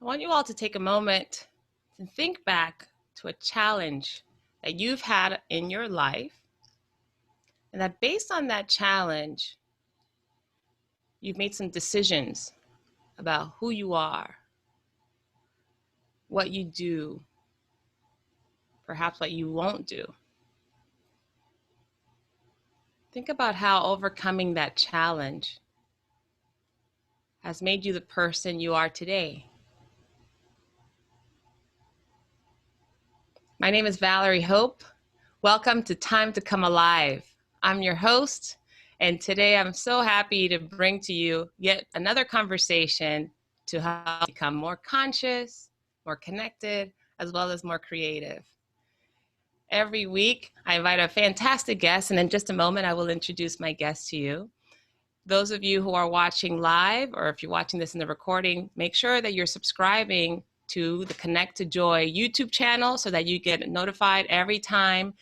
I want you all to take a moment to think back to a challenge that you've had in your life, and that based on that challenge, you've made some decisions about who you are, what you do, perhaps what you won't do. Think about how overcoming that challenge has made you the person you are today. My name is Valerie Hope. Welcome to Time to Come Alive. I'm your host, and today I'm so happy to bring to you yet another conversation to help you become more conscious, more connected, as well as more creative. Every week, I invite a fantastic guest, and in just a moment, I will introduce my guest to you. Those of you who are watching live, or if you're watching this in the recording, make sure that you're subscribing to the Connect to Joy YouTube channel so that you get notified every time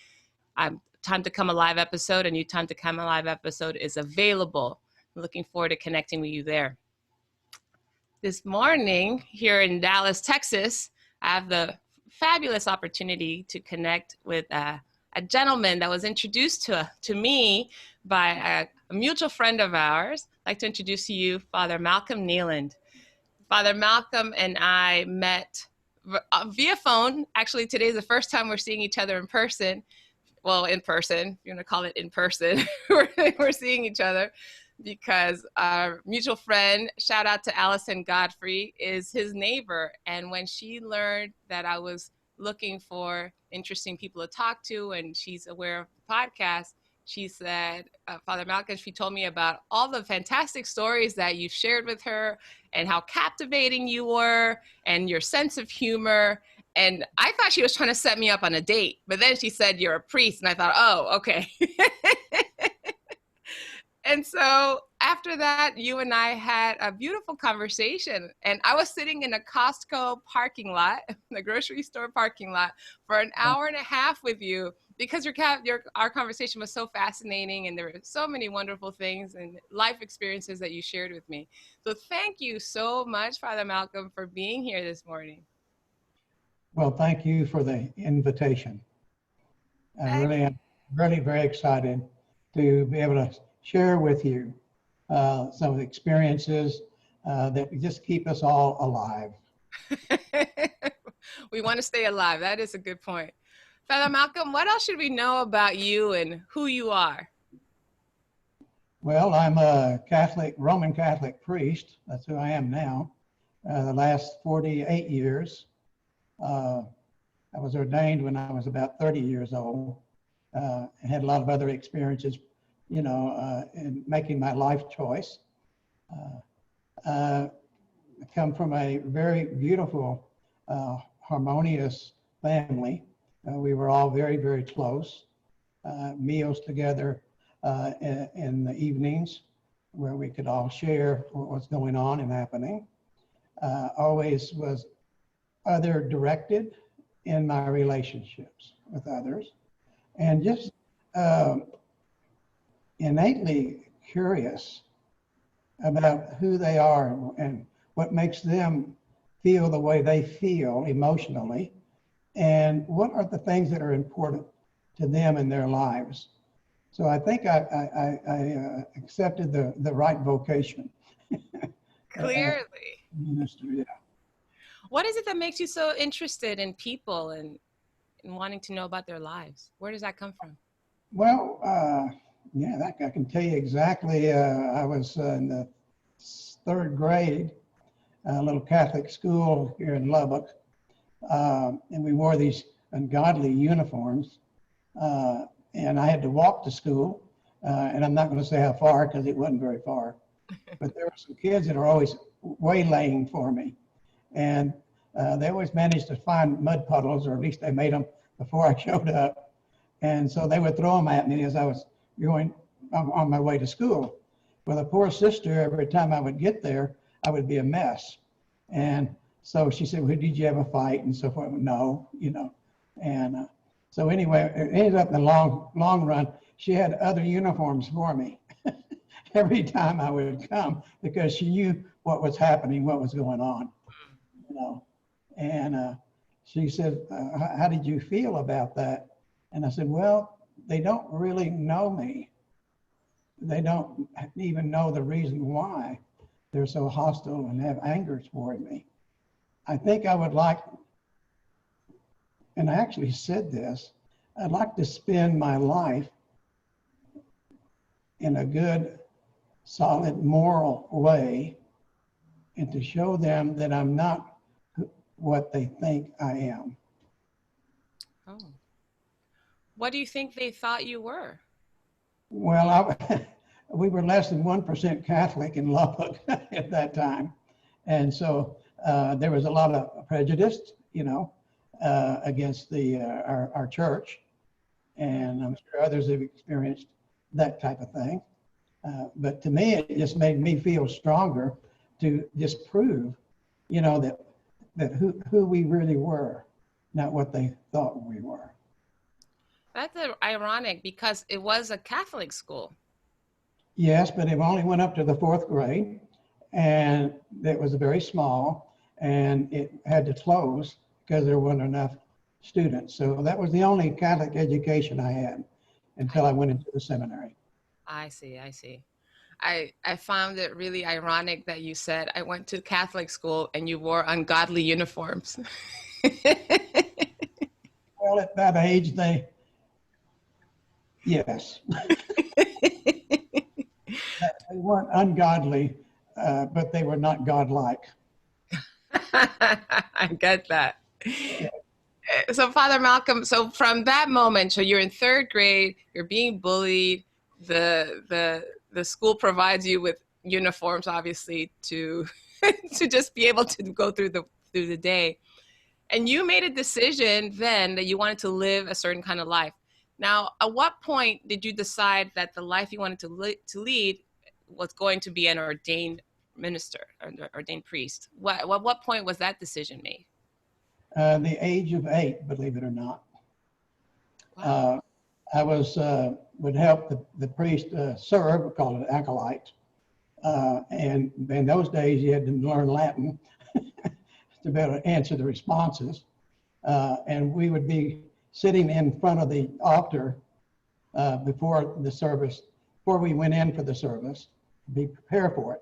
Time to Come Alive episode, a new Time to Come Alive episode is available. I'm looking forward to connecting with you there. This morning here in Dallas, Texas, I have the fabulous opportunity to connect with a gentleman that was introduced to me by a mutual friend of ours. I'd like to introduce to you Father Malcolm Neyland. Father Malcolm and I met via phone. Actually, today is the first time we're seeing each other in person. Well, in person, you're gonna call it in person. We're seeing each other because our mutual friend, shout out to Allison Godfrey, is his neighbor. And when she learned that I was looking for interesting people to talk to, and she's aware of the podcast, she said, Father Malcolm, she told me about all the fantastic stories that you've shared with her and how captivating you were and your sense of humor. And I thought she was trying to set me up on a date, but then she said, you're a priest. And I thought, oh, okay. And so after that, you and I had a beautiful conversation. And I was sitting in a Costco parking lot, the grocery store parking lot, for an hour and a half with you because our conversation was so fascinating. And there were so many wonderful things and life experiences that you shared with me. So thank you so much, Father Malcolm, for being here this morning. Well, thank you for the invitation. I really am very excited to be able to share with you some of the experiences that just keep us all alive. We want to stay alive. That is a good point. Father Malcolm, what else should we know about you and who you are? Well, I'm a Roman Catholic priest. That's who I am now. The last 48 years. I was ordained when I was about 30 years old. I had a lot of other experiences, in making my life choice. I come from a very beautiful, harmonious family. We were all very close. Meals together in the evenings where we could all share what was going on and happening. Always was other directed in my relationships with others, and just innately curious about who they are and what makes them feel the way they feel emotionally, and what are the things that are important to them in their lives. So I think I accepted the right vocation. Clearly. Minister, yeah. What is it that makes you so interested in people and wanting to know about their lives? Where does that come from? Well, yeah, I can tell you exactly. I was in the third grade, a little Catholic school here in Lubbock, and we wore these ungodly uniforms, and I had to walk to school, and I'm not going to say how far because it wasn't very far, but there were some kids that are always waylaying for me. And they always managed to find mud puddles, or at least they made them before I showed up. And so they would throw them at me as I was going on my way to school. Well, the poor sister, every time I would get there, I would be a mess. And so she said, well, did you have a fight? And so forth. No, And so anyway, it ended up in the long run, she had other uniforms for me every time I would come because she knew what was happening, what was going on. you know. And she said, how did you feel about that? And I said, well, they don't really know me. They don't even know the reason why they're so hostile and have anger toward me. I think I would like, and I actually said this, I'd like to spend my life in a good, solid, moral way, and to show them that I'm not what they think I am. Oh. What do you think they thought you were? Well, we were less than 1% Catholic in Lubbock at that time. And so there was a lot of prejudice, you know, against our church. And I'm sure others have experienced that type of thing. But to me, it just made me feel stronger to just prove, you know, that who we really were, not what they thought we were. That's ironic because it was a Catholic school. Yes, but it only went up to the 4th grade, and it was very small, and it had to close because there weren't enough students. So that was the only Catholic education I had until I went into the seminary. I see, I see. I found it really ironic that you said, I went to Catholic school and you wore ungodly uniforms. Well, at that age, yes. They weren't ungodly, but they were not godlike. I get that. So Father Malcolm, so from that moment, so you're in 3rd grade, you're being bullied, the school provides you with uniforms, obviously, to to just be able to go through the day. And you made a decision then that you wanted to live a certain kind of life. Now, at what point did you decide that the life you wanted to lead was going to be an ordained minister or ordained priest? What point was that decision made? The age of 8, believe it or not. Wow. I would help the priest serve, we call it acolyte. And in those days, you had to learn Latin to be able to answer the responses. And we would be sitting in front of the altar before the service, before we went in for the service, be prepared for it.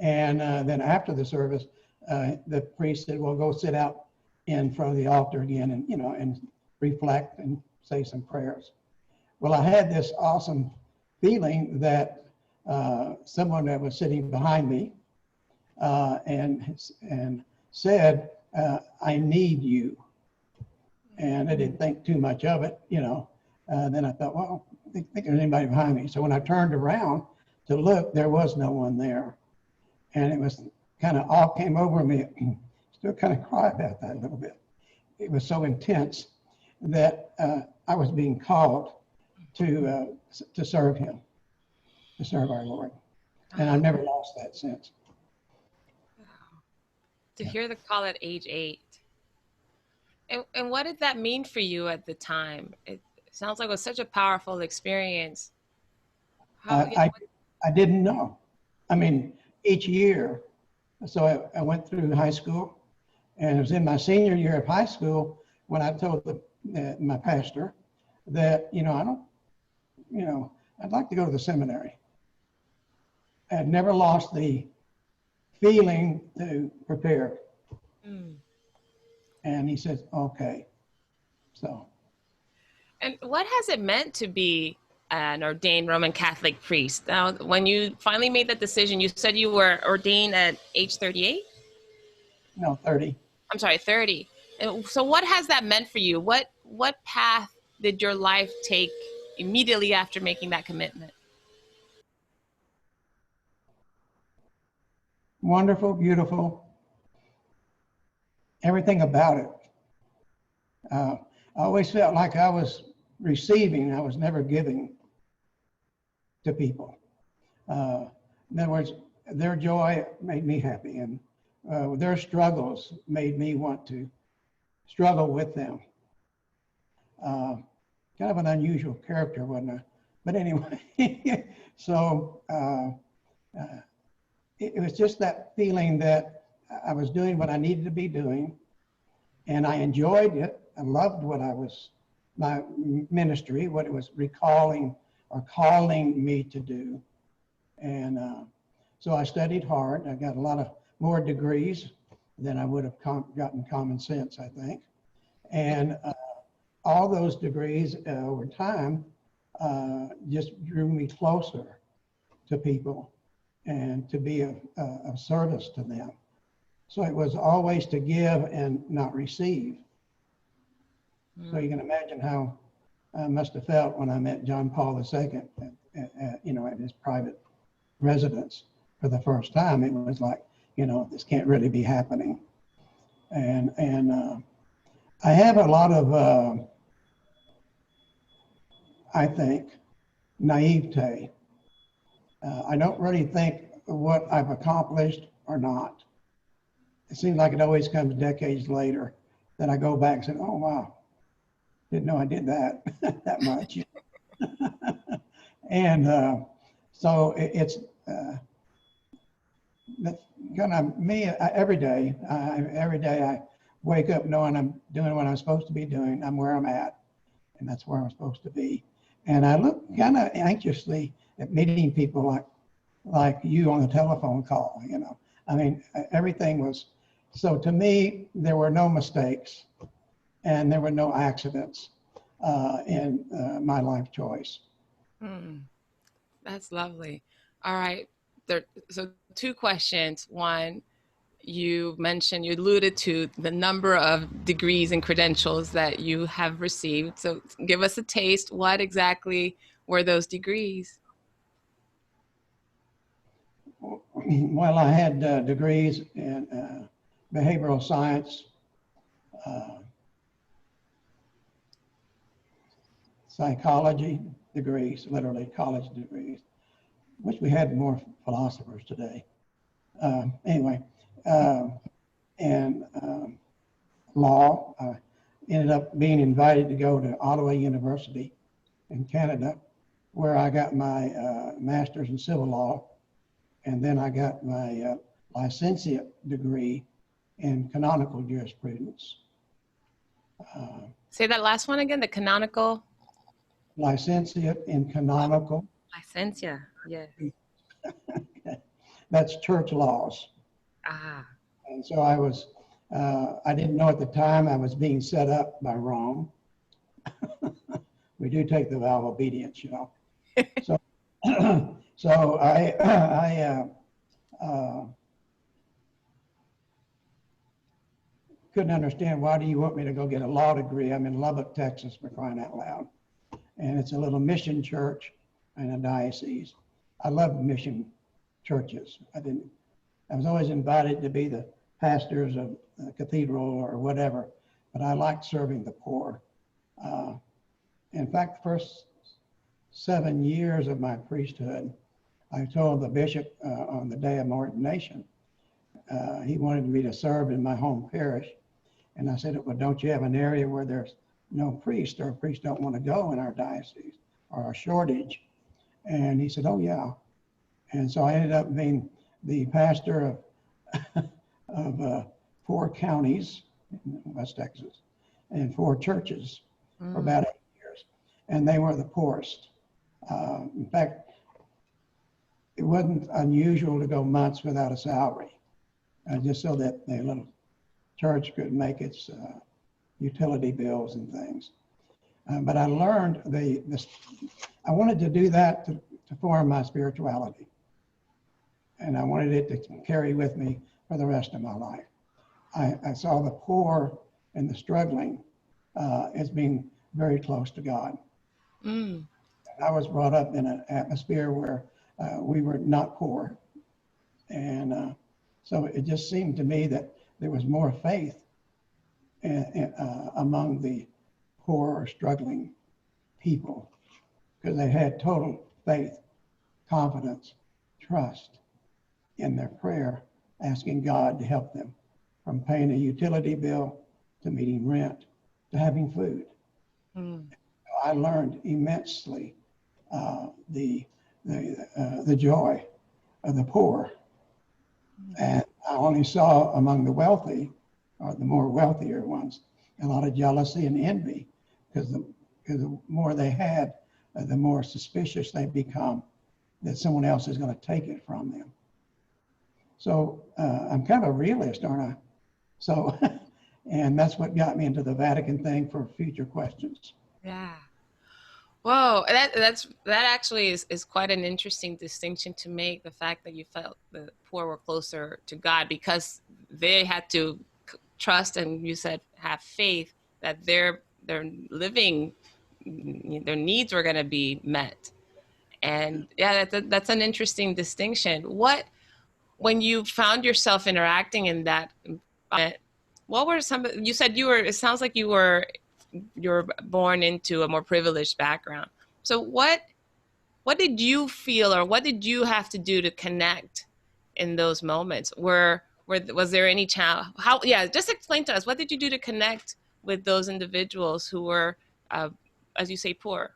And then after the service, the priest said, well, go sit out in front of the altar again and, you know, and reflect and say some prayers. Well, I had this awesome feeling that someone that was sitting behind me and said, I need you. And I didn't think too much of it, you know. Then I thought, well, I think there's anybody behind me. So when I turned around to look, there was no one there. And it was kind of all came over me. Still kind of cry about that a little bit. It was so intense that I was being called to serve him, to serve our Lord. And I've never lost that since. Wow. To hear the call at age 8. And what did that mean for you at the time? It sounds like it was such a powerful experience. I didn't know. I mean, each year, so I went through high school, and it was in my senior year of high school when I told my pastor that, you know, I'd like to go to the seminary. I'd never lost the feeling to prepare. Mm. And he says, okay. So. And what has it meant to be an ordained Roman Catholic priest? Now, when you finally made that decision, you said you were ordained at age 38? No, 30. I'm sorry, 30. And so what has that meant for you? What path did your life take immediately after making that commitment? Wonderful, beautiful. Everything about it. I always felt like I was receiving, I was never giving to people. In other words, their joy made me happy, and their struggles made me want to struggle with them. Kind of an unusual character, wasn't I? But anyway, so it was just that feeling that I was doing what I needed to be doing, and I enjoyed it. I loved my ministry, what it was recalling or calling me to do. And so I studied hard. I got a lot of more degrees than I would have gotten common sense, I think. And all those degrees over time just drew me closer to people and to be of service to them. So it was always to give and not receive. So you can imagine how I must have felt when I met John Paul II at his private residence for the first time. It was like, this can't really be happening. And I have a lot of, I think, naivete. I don't really think what I've accomplished or not. It seems like it always comes decades later that I go back and say, oh, wow, didn't know I did that that much. And so it's that's kind of me every day. Every day I wake up knowing I'm doing what I'm supposed to be doing. I'm where I'm at, and that's where I'm supposed to be. And I look kind of anxiously at meeting people like you on the telephone call. I mean, everything was, so to me, there were no mistakes and there were no accidents in my life choice. That's lovely. All right. So 2 questions. One, you alluded to the number of degrees and credentials that you have received. So give us a taste. What exactly were those degrees? Well, I had degrees in behavioral science, psychology degrees, literally college degrees. Wish we had more philosophers today. Anyway, and law. I ended up being invited to go to Ottawa University in Canada, where I got my master's in civil law, and then I got my licentiate degree in canonical jurisprudence. Say that last one again, the canonical? Licentiate in canonical. Licencia, yeah. That's church laws. Ah. And so I didn't know at the time I was being set up by Rome. We do take the vow of obedience, So, so I couldn't understand, why do you want me to go get a law degree? I'm in Lubbock, Texas, for crying out loud. And it's a little mission church and a diocese. I love mission churches. I was always invited to be the pastors of a cathedral or whatever, but I liked serving the poor. In fact, the first 7 years of my priesthood, I told the bishop on the day of my ordination, he wanted me to serve in my home parish. And I said, well, don't you have an area where there's no priest, or priests don't want to go in our diocese, or a shortage? And he said, oh yeah. And so I ended up being the pastor of 4 counties in West Texas and 4 churches for about 8 years. And they were the poorest. In fact, it wasn't unusual to go months without a salary, just so that the little church could make its utility bills and things. But I learned I wanted to do that to form my spirituality. And I wanted it to carry with me for the rest of my life. I saw the poor and the struggling as being very close to God. I was brought up in an atmosphere where we were not poor. And so it just seemed to me that there was more faith among the poor or struggling people, because they had total faith, confidence, trust in their prayer, asking God to help them, from paying a utility bill to meeting rent to having food. I learned immensely the joy of the poor, and I only saw among the wealthy, or the more wealthier ones, a lot of jealousy and envy, because the more they had, the more suspicious they become that someone else is going to take it from them. So I'm kind of a realist, aren't I? So, and that's what got me into the Vatican thing for future questions. Yeah. Whoa, that actually is quite an interesting distinction to make. The fact that you felt the poor were closer to God because they had to trust, and you said have faith that their living, their needs were going to be met. And yeah, that's an interesting distinction. When you found yourself interacting in that environment, what were you said you were, it sounds like you were born into a more privileged background. So what did you feel, or what did you have to do to connect in those moments? Was there any challenge? Just explain to us, what did you do to connect with those individuals who were, as you say, poor?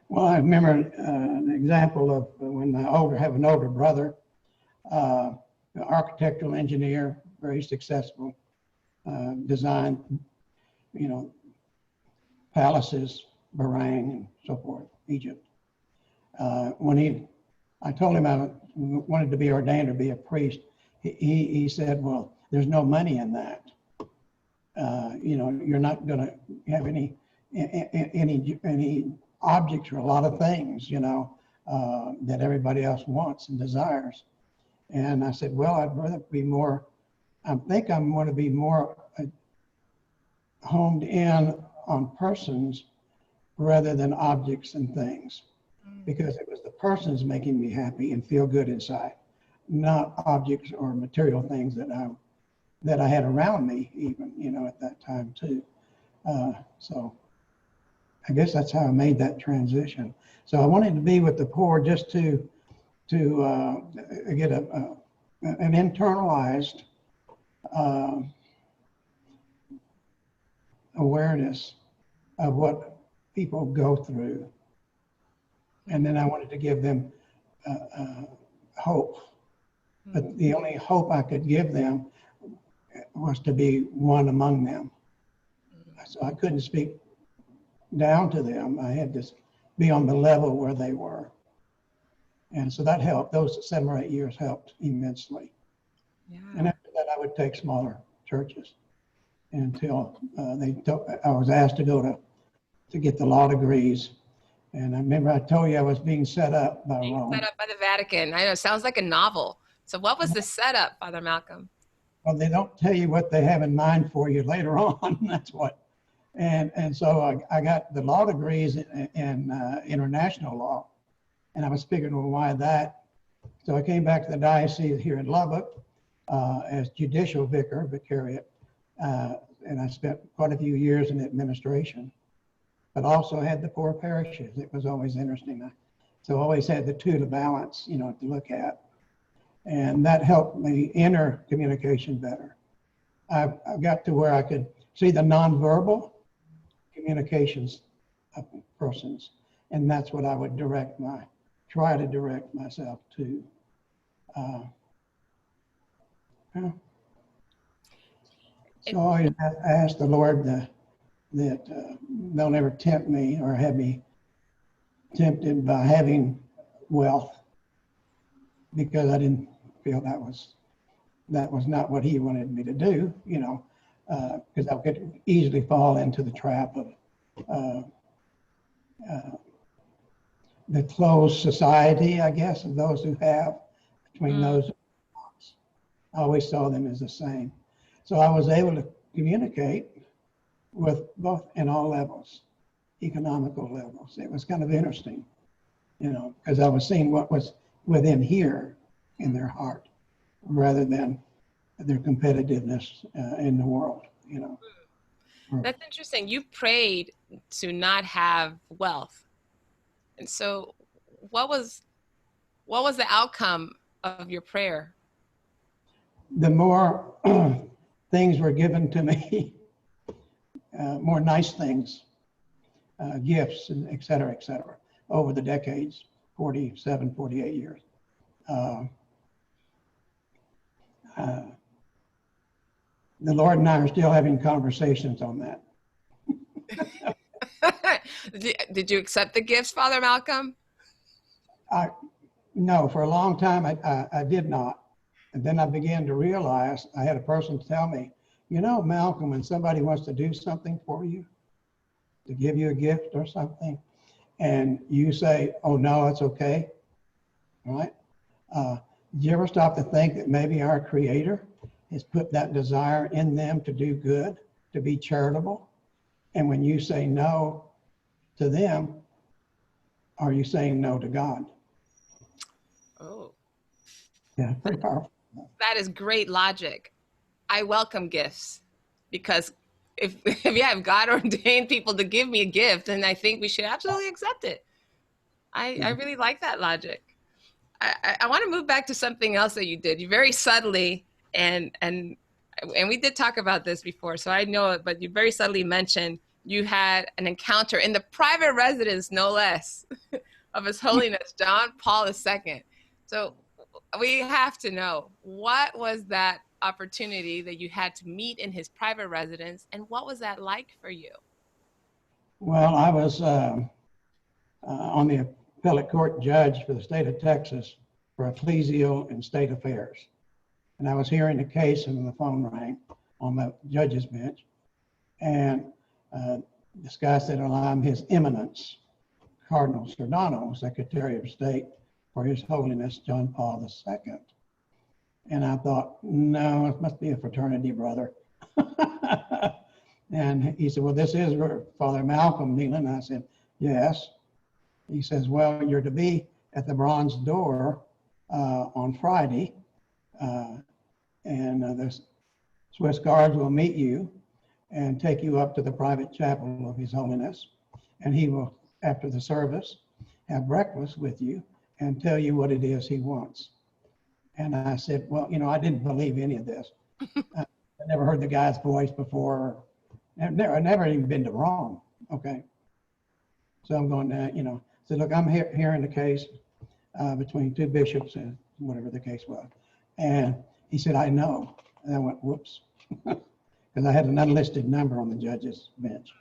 Well, I remember an example of when I have an older brother, an architectural engineer, very successful, designed, palaces, Bahrain and so forth, Egypt. When I told him I wanted to be ordained or be a priest, he said, well, there's no money in that. You're not going to have any objects or a lot of things, that everybody else wants and desires. And I said, well, I'd rather be more, I think I'm going to be more homed in on persons rather than objects and things, because it was the persons making me happy and feel good inside, not objects or material things that I had around me even, at that time too. So I guess that's how I made that transition. So I wanted to be with the poor just to get an internalized awareness of what people go through. And then I wanted to give them hope. But the only hope I could give them was to be one among them. So I couldn't speak down to them. I had to be on the level where they were. And so that helped. Those 7 or 8 years helped immensely. Yeah. And after that, I would take smaller churches until I was asked to go to get the law degrees. And I remember I told you I was being set up by Rome. Set up by the Vatican. I know, it sounds like a novel. So what was the setup, Father Malcolm? Well, they don't tell you what they have in mind for you later on. That's what. And so I got the law degrees in international law. And I was figuring, well, why that? So I came back to the diocese here in Lubbock as judicial vicariate. And I spent quite a few years in administration, but also had the poor parishes. It was always interesting. So I always had the two to balance, to look at. And that helped me enter communication better. I got to where I could see the nonverbal communications of persons. And that's what I would try to direct myself to. So I asked the Lord that they'll never tempt me or have me tempted by having wealth, because I didn't feel that was not what he wanted me to do, because I could easily fall into the trap of the closed society, I guess, of those who have, between those who don't. I always saw them as the same. So I was able to communicate with both in all levels, economical levels. It was kind of interesting, because I was seeing what was within here in their heart rather than their competitiveness in the world, That's interesting. You prayed to not have wealth. And so what was the outcome of your prayer? The more things were given to me, more nice things, gifts, and et cetera, over the decades, 47, 48 years. the Lord and I are still having conversations on that. Did you accept the gifts, Father Malcolm? No, for a long time I did not. And then I began to realize, I had a person tell me, you know, Malcolm, when somebody wants to do something for you, to give you a gift or something, and you say, oh no, it's okay, all right? Did you ever stop to think that maybe our Creator has put that desire in them to do good, to be charitable? And when you say no to them, are you saying no to God? Oh, Yeah, pretty powerful. that is great logic. I welcome gifts because if you have God ordained people to give me a gift, then I think we should absolutely accept it. I really like that logic. I want to move back to something else that you did. You very subtly, and we did talk about this before, so I know it, but you very subtly mentioned you had an encounter in the private residence, no less, of His Holiness John Paul II. So we have to know, what was that opportunity that you had to meet in his private residence, and what was that like for you? Well, I was on the appellate court judge for the state of Texas for ecclesial and state affairs. And I was hearing a case and the phone rang on the judge's bench. And this guy said, well, I'm His Eminence, Cardinal Sordano, Secretary of State for His Holiness John Paul II. And I thought, no, it must be a fraternity brother. And he said, well, this is Father Malcolm Neyland. And I said, yes. He says, well, you're to be at the bronze door on Friday. And the Swiss guards will meet you and take you up to the private chapel of His Holiness. And he will, after the service, have breakfast with you and tell you what it is he wants. And I said, well, you know, I didn't believe any of this. I never heard the guy's voice before. I've never even been to Rome, okay? So I'm going to, you know, said, look, I'm hearing the case between two bishops and whatever the case was. And he said, I know. And I went, whoops. Because I had an unlisted number on the judge's bench.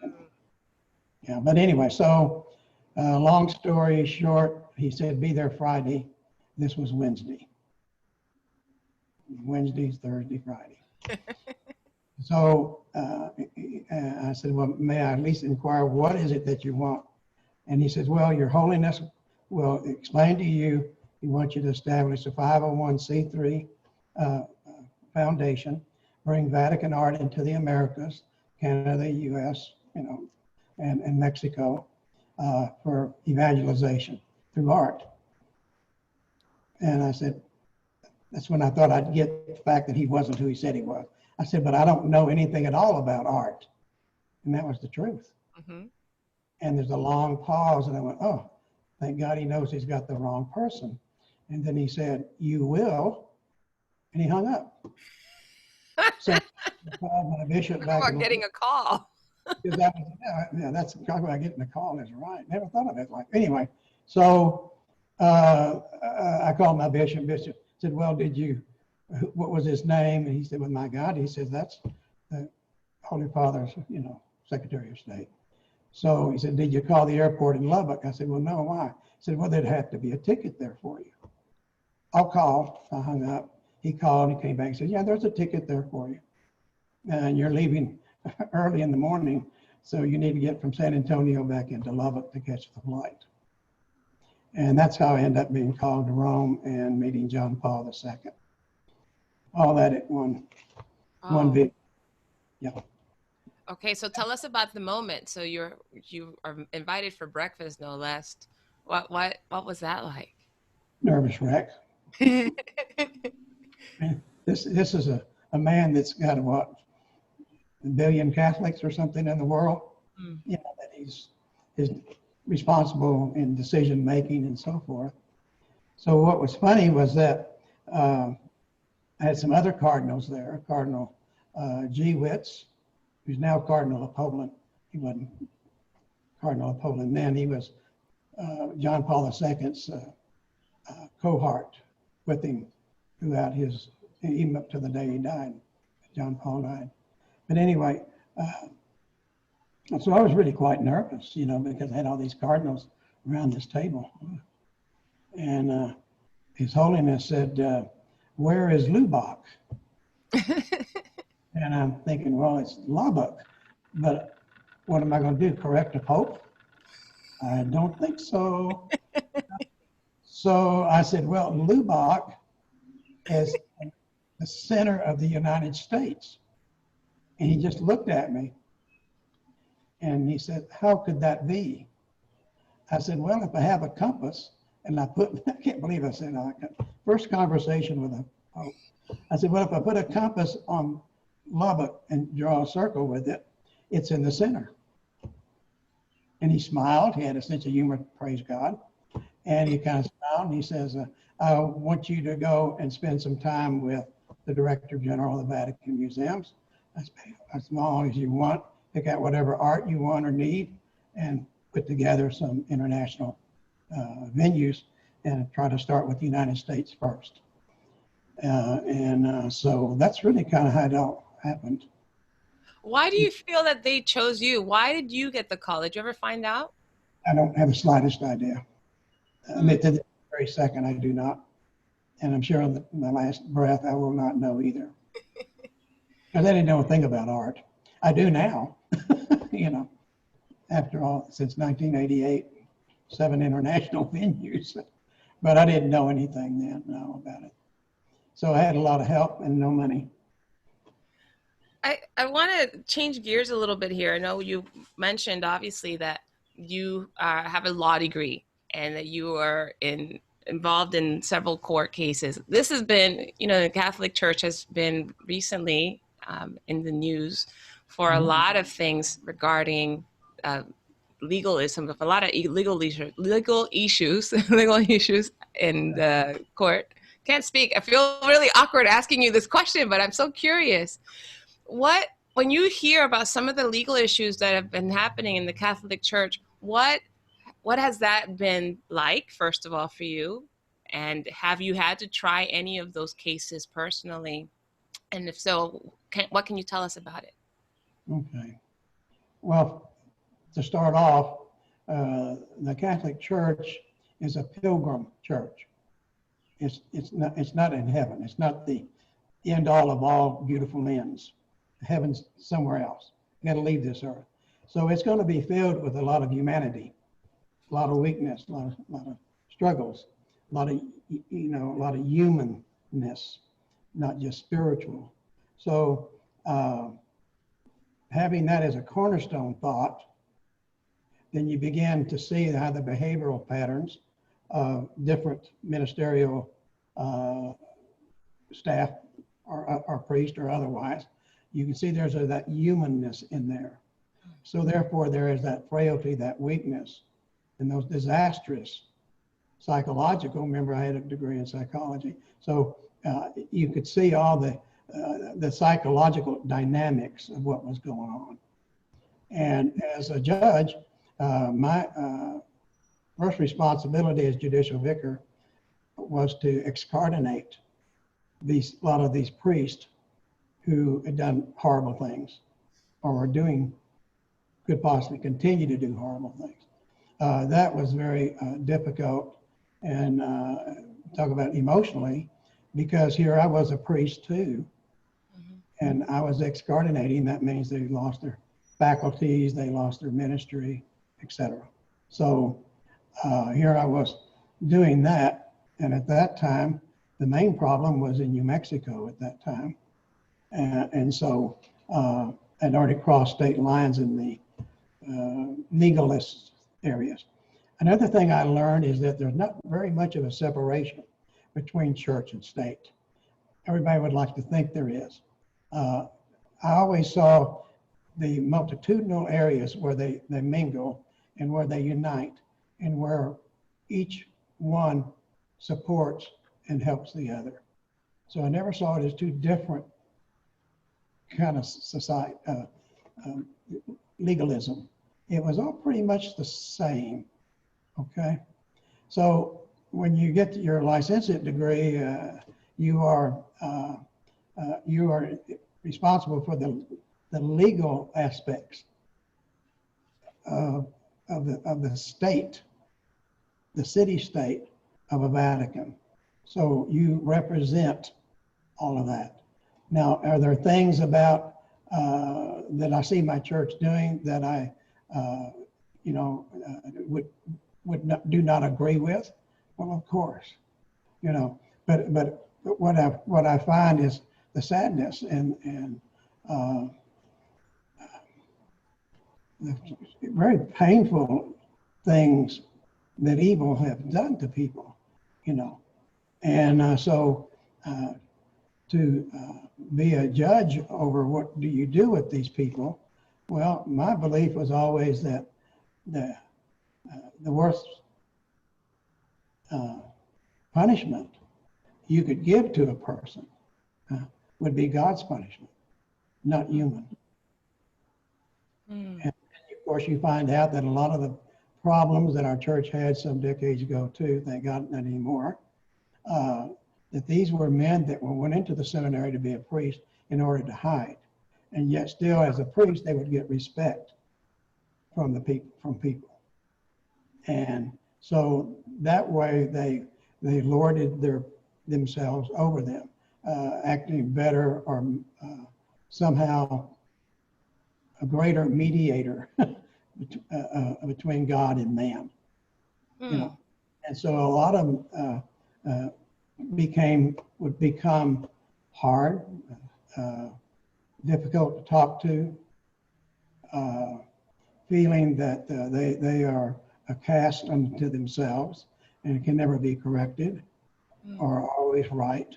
Yeah, but anyway, so long story short, he said, be there Friday. This was Wednesday. Wednesdays, Thursday, Friday. So I said, well, may I at least inquire, what is it that you want? And he says, well, Your Holiness will explain to you, he wants you to establish a 501c3 foundation, bring Vatican art into the Americas, Canada, US, you know, and Mexico for evangelization through art. And I said, that's when I thought I'd get the fact that he wasn't who he said he was. I said, but I don't know anything at all about art. And that was the truth. Mm-hmm. And there's a long pause, and I went, oh, thank God he knows he's got the wrong person. And then he said, you will, and he hung up. So I called my bishop back. Talk about getting a call. That was, yeah, that's talking about getting a call is right. Never thought of it like, anyway. So I called my bishop. Bishop said, well, what was his name? And he said, well, my God, he said, that's the Holy Father's, you know, Secretary of State. So he said, did you call the airport in Lubbock? I said, well, no, why? He said, well, there'd have to be a ticket there for you. I'll call. I hung up. He called, he came back and said, yeah, there's a ticket there for you. And you're leaving early in the morning, so you need to get from San Antonio back into Lubbock to catch the flight. And that's how I ended up being called to Rome and meeting John Paul II. All that at one video. Yeah. Okay, so tell us about the moment. So you are invited for breakfast, no less. What was that like? Nervous wreck. This is a man that's got what, 1 billion Catholics or something in the world. Mm. You know, that he's responsible in decision making and so forth. So what was funny was that I had some other cardinals there. Cardinal G. Witz, who's now Cardinal of Poland. He wasn't Cardinal of Poland then. He was John Paul II's cohort with him throughout even up to the day he died, John Paul died. But anyway, so I was really quite nervous, you know, because I had all these cardinals around this table. And His Holiness said, where is Lubbock? And I'm thinking, well, it's Lubbock, but what am I going to do, correct the Pope? I don't think so. So I said, well, Lubbock is the center of the United States. And he just looked at me and he said, how could that be? I said, well, if I have a compass and I can't believe I said that. First conversation with a Pope. I said, well, if I put a compass on Lubbock and draw a circle with it, it's in the center. And he smiled. He had a sense of humor, praise God. And he kind of smiled and he says, I want you to go and spend some time with the Director General of the Vatican Museums. As long as you want, pick out whatever art you want or need and put together some international venues and try to start with the United States first. So that's really kind of how it all happened. Why do you feel that they chose you? Why did you get the call? Did you ever find out? I don't have the slightest idea. I mean, to the very second, I do not. And I'm sure on my last breath, I will not know either. Because I didn't know a thing about art. I do now, you know, after all, since 1988, 7 international venues. But I didn't know anything then about it. So I had a lot of help and no money. I want to change gears a little bit here. I know you mentioned, obviously, that you have a law degree and that you are involved in several court cases. This has been, you know, the Catholic Church has been recently in the news for a lot of things regarding legalism, with a lot of legal issues in the court. Can't speak. I feel really awkward asking you this question, but I'm so curious. When you hear about some of the legal issues that have been happening in the Catholic Church, what has that been like, first of all, for you? And have you had to try any of those cases personally? And if so, what can you tell us about it? Okay. Well, to start off, the Catholic Church is a pilgrim church. It's not in heaven. It's not the end all of all beautiful ends. Heaven's somewhere else. You got to leave this earth. So it's going to be filled with a lot of humanity, a lot of weakness, a lot of struggles, a lot of humanness, not just spiritual. So having that as a cornerstone thought, then you begin to see how the behavioral patterns of different ministerial staff or priest or otherwise, you can see there's that humanness in there. So therefore there is that frailty, that weakness, and those disastrous psychological, remember I had a degree in psychology, so you could see all the psychological dynamics of what was going on. And as a judge, my first responsibility as judicial vicar was to excoordinate a lot of these priests who had done horrible things or could possibly continue to do horrible things. That was very difficult, and talk about emotionally, because here I was a priest too, and I was excoordinating. That means they lost their faculties, they lost their ministry, etc. So here I was doing that, and at that time, the main problem was in New Mexico at that time. And so I'd already crossed state lines in the legalist areas. Another thing I learned is that there's not very much of a separation between church and state. Everybody would like to think there is. I always saw the multitudinal areas where they mingle and where they unite and where each one supports and helps the other. So I never saw it as two different kind of society, legalism. It was all pretty much the same, okay? So when you get your licentiate degree, you are responsible for the legal aspects of the state, the city-state of a Vatican. So you represent all of that. Now, are there things about that I see my church doing that I, do not agree with? Well, of course, but what I find is the sadness and the very painful things that evil have done to people, and so to be a judge over what do you do with these people. Well, my belief was always that the worst punishment you could give to a person would be God's punishment, not human. And of course, you find out that a lot of the problems that our church had some decades ago too, thank God not anymore, that these were men that went into the seminary to be a priest in order to hide. And yet still as a priest, they would get respect from people. And so that way they lorded themselves over them, acting better or somehow a greater mediator between God and man. And so a lot of them would become hard, difficult to talk to, feeling that they are a cast unto themselves and can never be corrected or always right.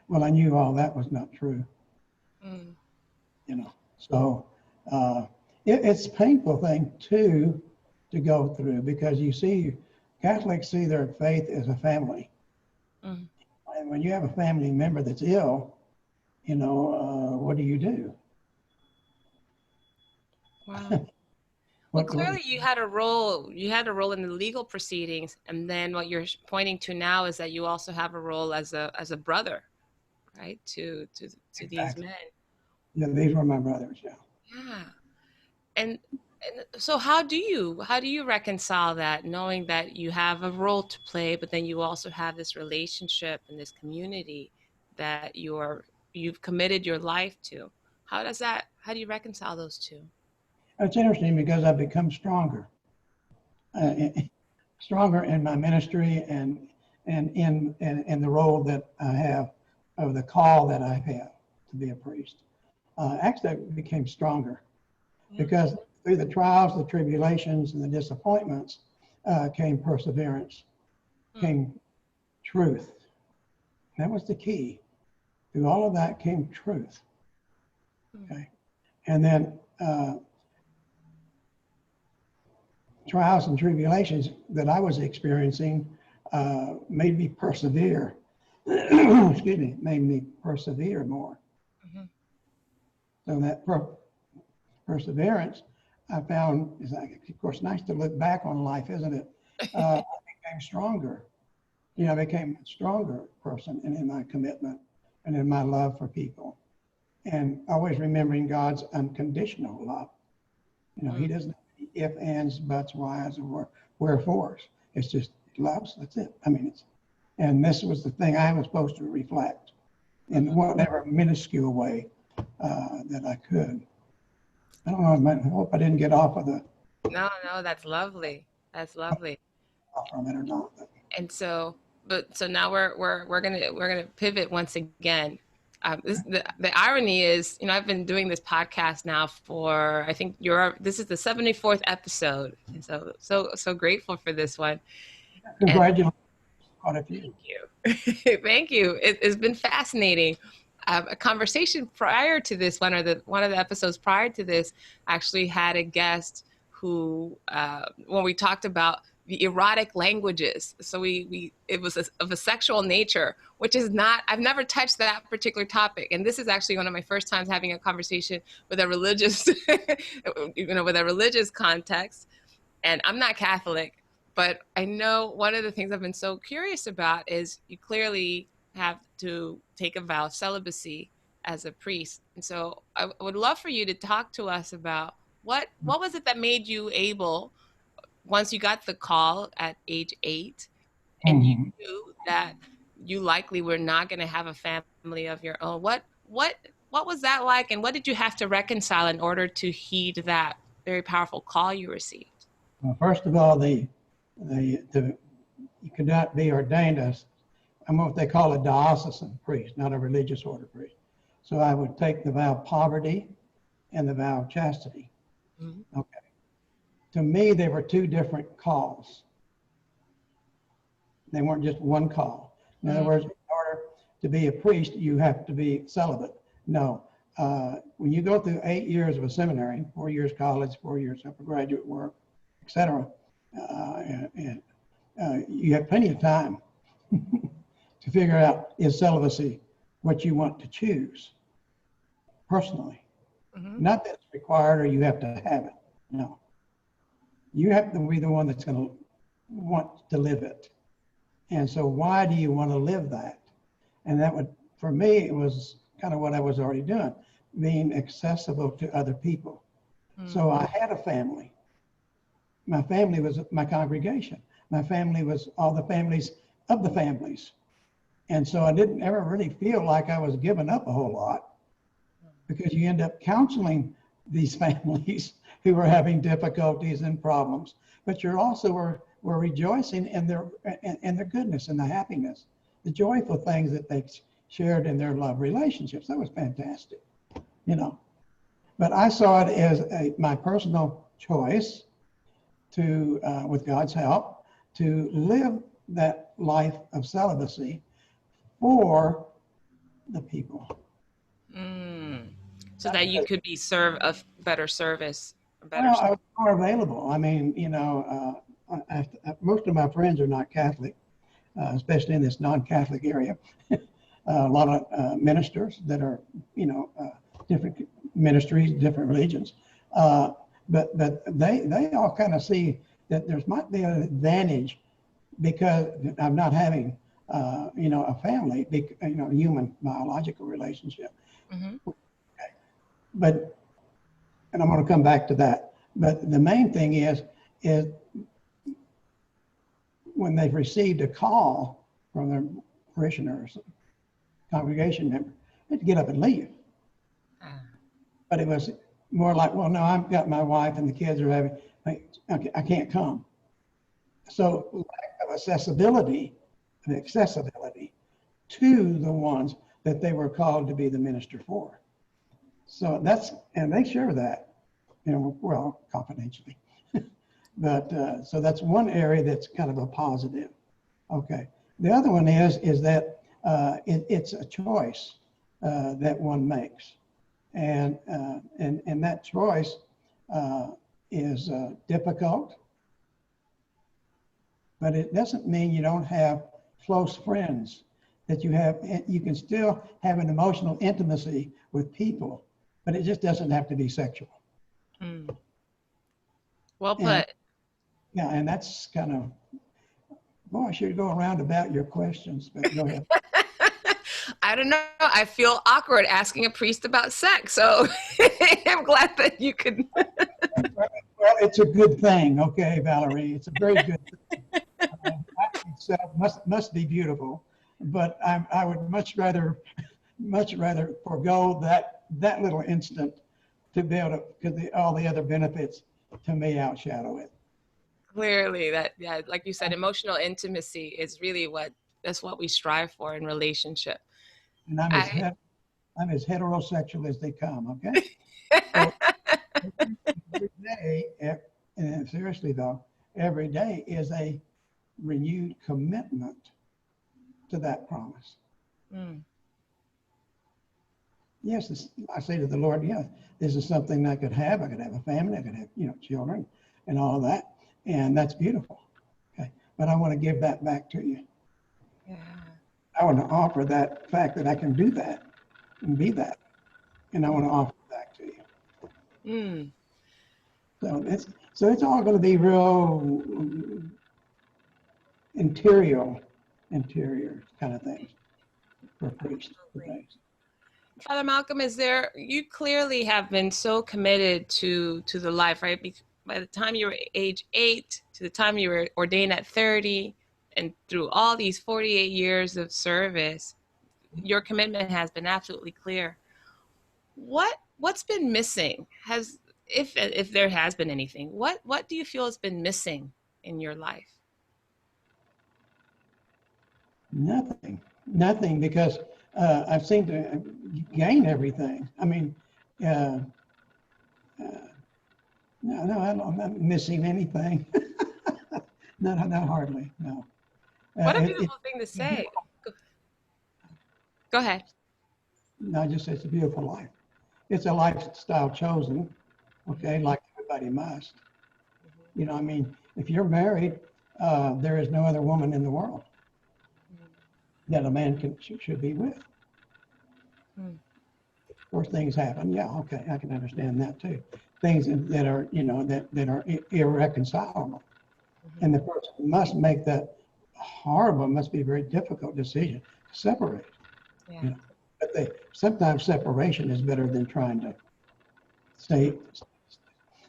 Well, I knew all that was not true. So it's a painful thing too to go through, because you see, Catholics see their faith as a family. And when you have a family member that's ill, what do you do? Wow. Well, clearly you had a role. You had a role in the legal proceedings, and then what you're pointing to now is that you also have a role as a brother, right? To Exactly. These men. Yeah, these were my brothers. Yeah. Yeah. And so how do you reconcile that, knowing that you have a role to play, but then you also have this relationship and this community that you've committed your life to? How do you reconcile those two? It's interesting because I've become stronger, stronger in my ministry and in the role that I have, of the call that I have to be a priest. Actually, I became stronger because through the trials, the tribulations, and the disappointments came perseverance, came truth. That was the key. Through all of that came truth. Okay, and then trials and tribulations that I was experiencing made me persevere. Excuse me, made me persevere more. So that perseverance I found is, of course, nice to look back on life, isn't it? I became stronger. I became a stronger person in my commitment and in my love for people, and always remembering God's unconditional love. He doesn't have if, ands, buts, whys, or wherefores. It's just loves. That's it. And this was the thing I was supposed to reflect in whatever minuscule way that I could. I don't know. I hope I didn't get off of the. No, that's lovely. That's lovely. Off from it or not. And so now we're gonna pivot once again. The irony is, I've been doing this podcast now for, I think this is the 74th episode. And so grateful for this one. Congratulations. Quite a few. Thank you. Thank you. It's been fascinating. A conversation prior to this one, or one of the episodes prior to this, actually had a guest who, when we talked about the erotic languages, so it was of a sexual nature, which is not, I've never touched that particular topic, and this is actually one of my first times having a conversation with a religious, with a religious context, and I'm not Catholic, but I know one of the things I've been so curious about is you clearly have to take a vow of celibacy as a priest. And so I would love for you to talk to us about what was it that made you able, once you got the call at age 8 and you Mhm. knew that you likely were not going to have a family of your own. What was that like, and what did you have to reconcile in order to heed that very powerful call you received? Well, first of all, you could not be ordained as, I'm what they call a diocesan priest, not a religious order priest. So I would take the vow of poverty and the vow of chastity. Mm-hmm. Okay. To me, they were two different calls. They weren't just one call. In other words, in order to be a priest, you have to be celibate. No. When you go through 8 years of a seminary, 4 years college, 4 years of graduate work, etc., you have plenty of time to figure out, is celibacy what you want to choose personally? Mm-hmm. Not that it's required or you have to have it. No. You have to be the one that's going to want to live it. And so why do you want to live that? And that would, for me, it was kind of what I was already doing, being accessible to other people. Mm-hmm. So I had a family. My family was my congregation. My family was all the families of the families. And so I didn't ever really feel like I was giving up a whole lot, because you end up counseling these families who were having difficulties and problems, but you're also were rejoicing in their goodness and the happiness, the joyful things that they shared in their love relationships. That was fantastic, you know. But I saw it as my personal choice to, with God's help, to live that life of celibacy for the people. So that you could be of better service. Well, I was more available. I mean, you know, most of my friends are not Catholic, especially in this non-Catholic area. A lot of ministers that are, you know, different ministries, different religions. But they all kind of see that there might be an advantage because of not having, you know, a family, you know, human biological relationship. Mm-hmm. Okay. But, and I'm going to come back to that. But the main thing is when they've received a call from their parishioners, congregation member, they had to get up and leave. But it was more like, well, no, I've got my wife and the kids are having, I can't come. So lack of accessibility to the ones that they were called to be the minister for. So that's, and they share that, you know, well, confidentially. But so that's one area that's kind of a positive. Okay. The other one is that it's a choice that one makes, and that choice is difficult, but it doesn't mean you don't have close friends. That you can still have an emotional intimacy with people, but it just doesn't have to be sexual. Mm. Well put. Yeah, and that's kind of, boy, I should go around about your questions, but go ahead. I don't know. I feel awkward asking a priest about sex, so I'm glad that you could. Well, it's a good thing, okay, Valerie. It's a very good thing. Act itself must be beautiful, but I would much rather forego that little instant to be able to, because all the other benefits to me outshadow it. Clearly, that, yeah, like you said, emotional intimacy is really that's what we strive for in relationship. And I'm as heterosexual as they come, okay? So every day, and seriously though, every day is a renewed commitment to that promise. Mm. Yes, I say to the Lord, yeah, this is something I could have. I could have a family. I could have, you know, children and all of that. And that's beautiful. Okay. But I want to give that back to you. Yeah. I want to offer that fact that I can do that and be that. And I want to offer it back to you. Mm. So it's all going to be real interior kind of things for priests. Father Malcolm, you clearly have been so committed to the life, right? By the time you were age 8 to the time you were ordained at 30, and through all these 48 years of service, your commitment has been absolutely clear. What's been missing? If there has been anything, what do you feel has been missing in your life? Nothing, because I've seemed to gain everything. I mean, uh, no, I'm not missing anything. No, hardly, no. What a It, beautiful thing to say. Go ahead. no, just it's a beautiful life. It's a lifestyle chosen, okay, like everybody must. You know, I mean, if you're married, there is no other woman in the world that a man should be with. Of course, things happen. Yeah, okay, I can understand that too. Things that are, that are irreconcilable, and the person must make that horrible, must be a very difficult decision to separate. Yeah. You know, but sometimes separation is better than trying to stay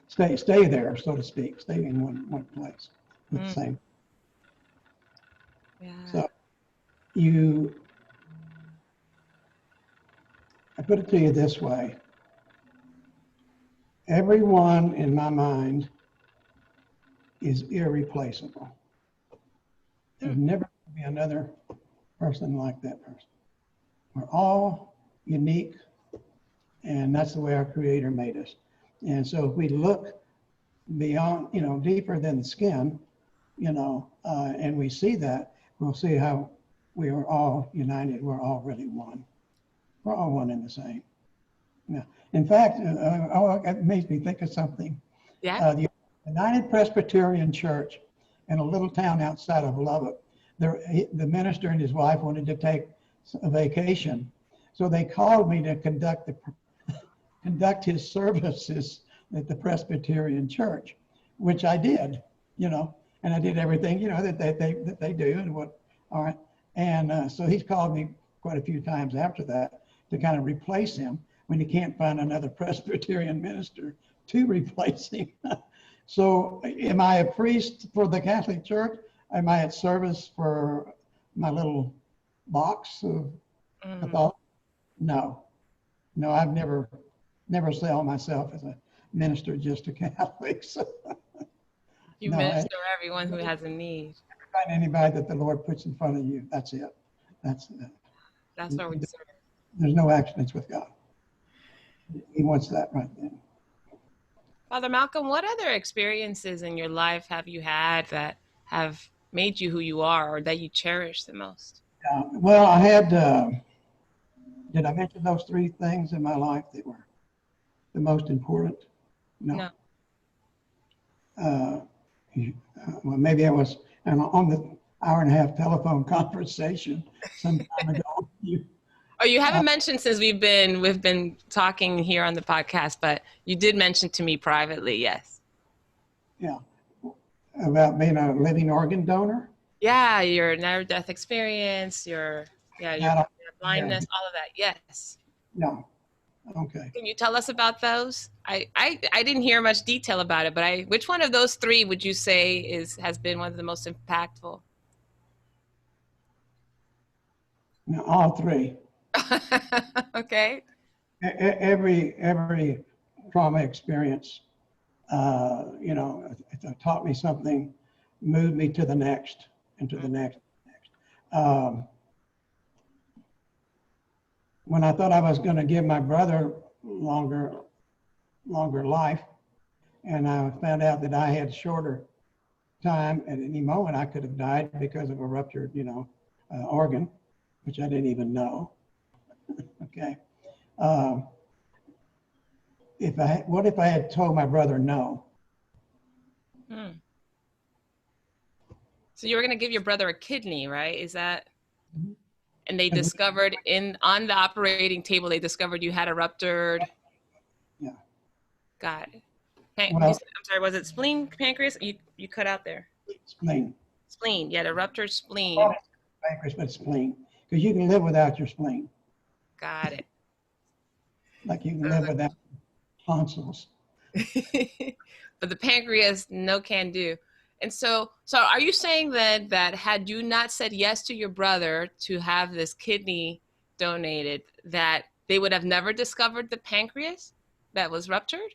there, so to speak, stay in one place with the same. Yeah. So I put it to you this way. Everyone in my mind is irreplaceable. There's never going to be another person like that person. We're all unique, and that's the way our Creator made us. And so if we look beyond, deeper than the skin, and we see that, we'll see how we are all united. We're all really one. We're all one and the same. Yeah. In fact, it makes me think of something. Yeah. The United Presbyterian Church in a little town outside of Lubbock, the minister and his wife wanted to take a vacation. So they called me to conduct his services at the Presbyterian Church, which I did, and I did everything, that they do and all right. And so he's called me quite a few times after that to kind of replace him when he can't find another Presbyterian minister to replace him. So am I a priest for the Catholic Church? Am I at service for my little box of Catholic? No, I've never sell myself as a minister just to Catholics. You minister everyone who has a need. Find anybody that the Lord puts in front of you. That's it. That's where we serve. There's no accidents with God. He wants that right then. Father Malcolm, what other experiences in your life have you had that have made you who you are, or that you cherish the most? Well, I had, did I mention those three things in my life that were the most important? No. Well, maybe I was on the hour-and-a-half telephone conversation some time ago. You haven't mentioned since we've been talking here on the podcast, but you did mention to me privately, yes. Yeah, about being a living organ donor. Yeah, your near-death experience, your blindness, all of that. Yes. No. Okay. Can you tell us about those? I didn't hear much detail about it, but which one of those three would you say has been one of the most impactful? No, all three. Okay. Every trauma experience, it taught me something, moved me to the next, and to the next. When I thought I was going to give my brother longer life, and I found out that I had shorter time, at any moment I could have died because of a ruptured, organ, which I didn't even know. Okay. What if I had told my brother no? So you were going to give your brother a kidney, right? Is that? And they discovered on the operating table, they discovered you had a ruptured. Yeah. Got it. I'm sorry, was it spleen, pancreas? You cut out there. Spleen. Spleen, yeah, the ruptured spleen. Pancreas, but spleen, because you can live without your spleen. Got it. like you can live without tonsils. But the pancreas, no can do. And so are you saying then that had you not said yes to your brother to have this kidney donated, that they would have never discovered the pancreas that was ruptured?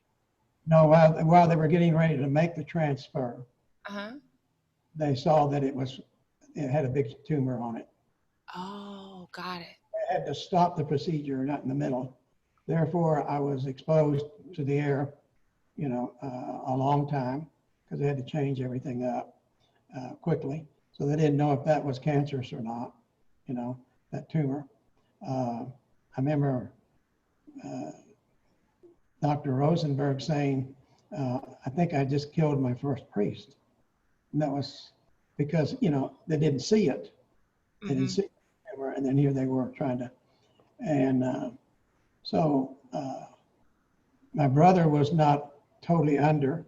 No, while they were getting ready to make the transfer, Uh-huh. they saw that it had a big tumor on it. Oh, got it. I had to stop the procedure, not in the middle. Therefore, I was exposed to the air, a long time, because they had to change everything up quickly. So they didn't know if that was cancerous or not, that tumor. I remember Dr. Rosenberg saying, I think I just killed my first priest. And that was because, they didn't see it. They didn't see it. And then here they were trying to, and so my brother was not totally under,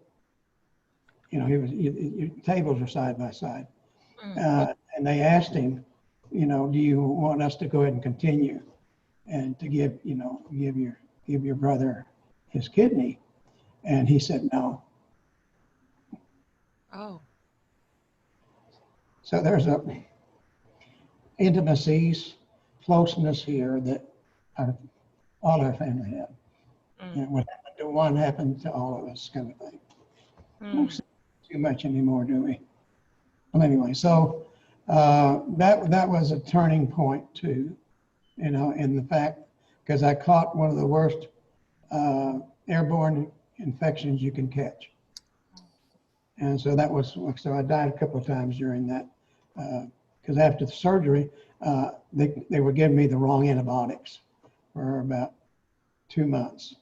your tables were side by side. And they asked him, do you want us to go ahead and continue and to give your brother his kidney? And he said no. Oh. So there's intimacies, closeness here that all our family had. And what happened to one happened to all of us, kind of thing. We don't see too much anymore, do we? Well, anyway, so that was a turning point too, in the fact, because I caught one of the worst airborne infections you can catch. And so so I died a couple of times during that, because after the surgery, they were giving me the wrong antibiotics for about 2 months.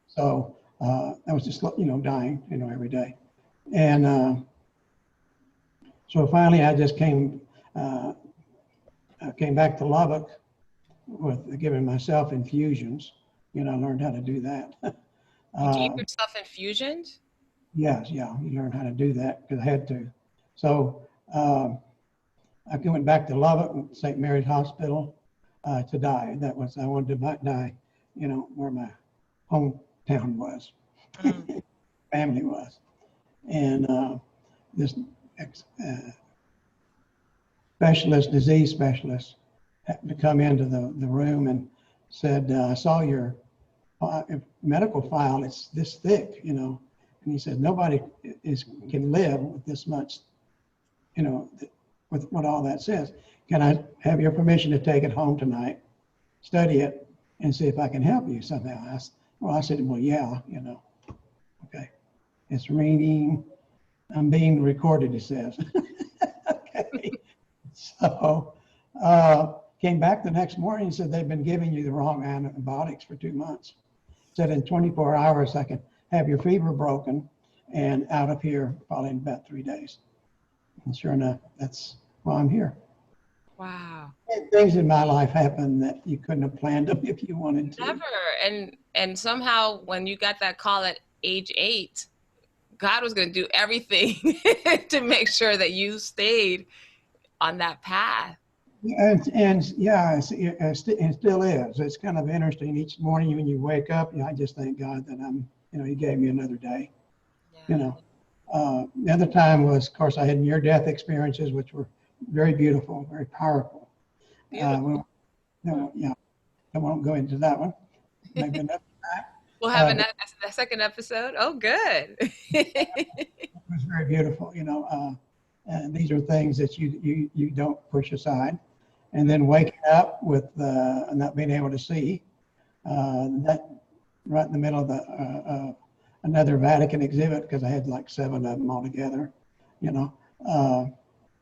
So I was just, dying, every day. And so finally I just came back to Lubbock with giving myself infusions. I learned how to do that. You gave yourself infusions? Yes, yeah, you learn how to do that because I had to. So I went back to Lubbock, St. Mary's Hospital, to die. I wanted to die, where my hometown was, family was. And this disease specialist, happened to come into the room and said, I saw your medical file, it's this thick, and he said, nobody can live with this much, with what all that says. Can I have your permission to take it home tonight, study it, and see if I can help you somehow? I said, well, yeah, okay. It's reading, I'm being recorded, it says. Okay. So came back the next morning and said, they've been giving you the wrong antibiotics for 2 months. Said in 24 hours, I can have your fever broken and out of here probably in about 3 days. And sure enough, that's why I'm here. Wow. And things in my life happen that you couldn't have planned them if you wanted to. Never. And somehow when you got that call at age 8, God was going to do everything to make sure that you stayed on that path. And yeah, it still is. It's kind of interesting. Each morning when you wake up, I just thank God that He gave me another day. Yeah. The other time was, of course, I had near-death experiences, which were very beautiful, very powerful. I won't go into that one. Maybe another time. We'll have a second episode. Oh, good. It was very beautiful, and these are things that you don't push aside. And then waking up with not being able to see, that right in the middle of another Vatican exhibit, because I had like 7 of them all together, not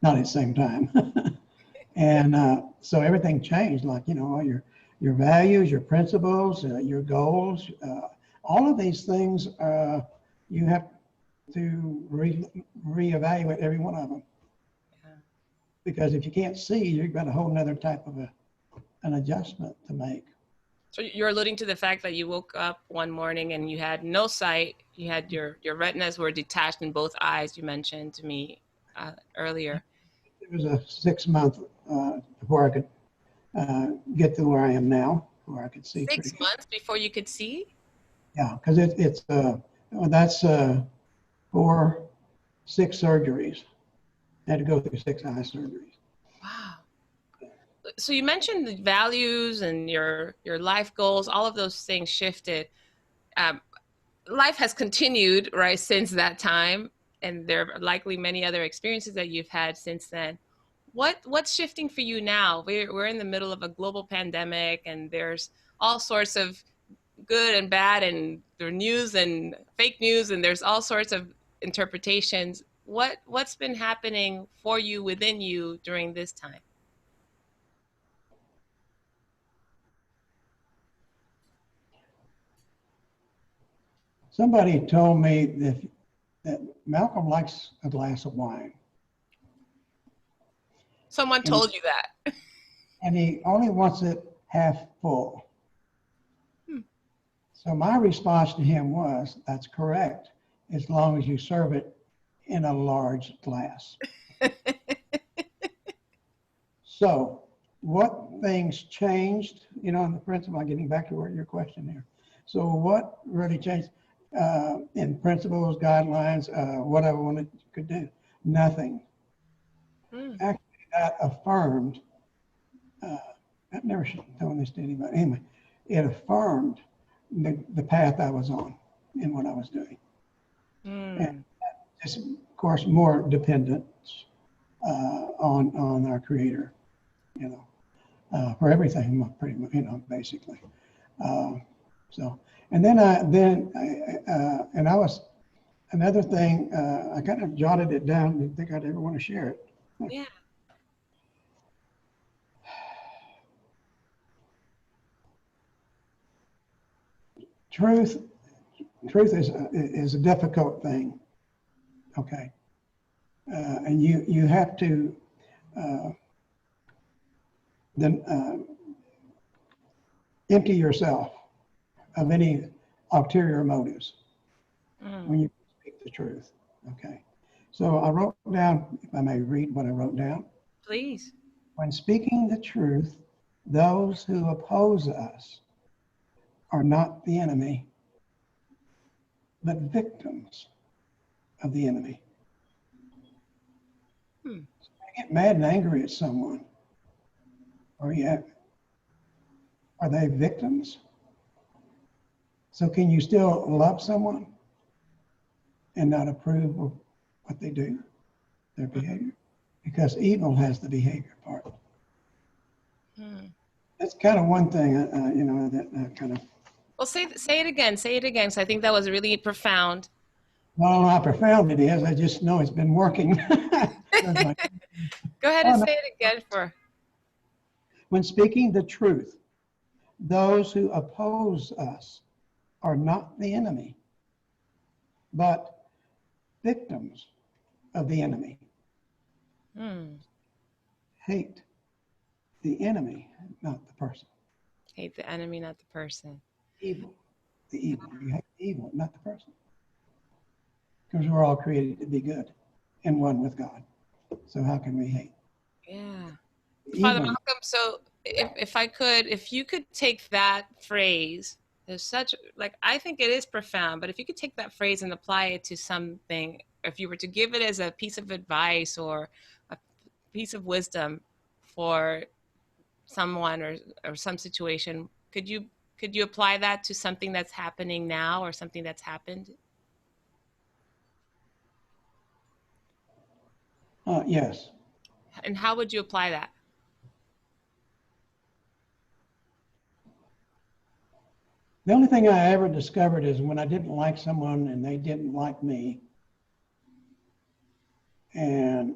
at the same time. And so everything changed, like, all your values, your principles, your goals, all of these things, you have to reevaluate every one of them. Because if you can't see, you've got a whole nother type of an adjustment to make. So you're alluding to the fact that you woke up one morning and you had no sight. You had your retinas were detached in both eyes, you mentioned to me earlier. It was a 6 month before I could get to where I am now. where I could see pretty 6 good. months before you could see? Yeah, because that's 4, 6 surgeries. I had to go through 6 eye surgeries. Wow. So you mentioned the values and your life goals, all of those things shifted. Um, Life has continued, right, since that time, and there are likely many other experiences that you've had since then. What's shifting for you now? We're in the middle of a global pandemic, and there's all sorts of good and bad, and there's news and fake news, and there's all sorts of interpretations. What's been happening for you within you during this time? Somebody told me that Malcolm likes a glass of wine. Someone And, told you that. and he only wants it half full. So my response to him was, that's correct, as long as you serve it in a large glass. So what things changed, in the principle, I'm getting back to your question here. So what really changed in principles, guidelines, what I wanted could do? Nothing. Actually, that affirmed, I've never shown this to anybody. Anyway, it affirmed the path I was on and what I was doing. And just, of course, more dependence on our Creator, for everything, pretty much, basically. So, and then I was, another thing, I kind of jotted it down. Didn't think I'd ever want to share it. Yeah. Truth is a difficult thing. Okay. And you have to then empty yourself of any ulterior motives when you speak the truth. Okay. So I wrote down, if I may read what I wrote down. Please. When speaking the truth, those who oppose us are not the enemy, but victims of the enemy. So you get mad and angry at someone, are they victims? So can you still love someone and not approve of what they do, their behavior? Because evil has the behavior part. That's kind of one thing, that kind of. Well, say it again. Say it again. So I think that was really profound. Well, I don't know how profound it is. I just know it's been working. Go ahead and say it again for. When speaking the truth, those who oppose us are not the enemy, but victims of the enemy. Hate the enemy, not the person. Hate the enemy, not the person. Evil, the evil. You hate the evil, not the person. Because we're all created to be good and one with God. So how can we hate? Yeah. Father Malcolm, so if you could take that phrase, there's such, I think it is profound, but if you could take that phrase and apply it to something, if you were to give it as a piece of advice or a piece of wisdom for someone or some situation, could you apply that to something that's happening now or something that's happened? Yes. And how would you apply that? The only thing I ever discovered is when I didn't like someone and they didn't like me, and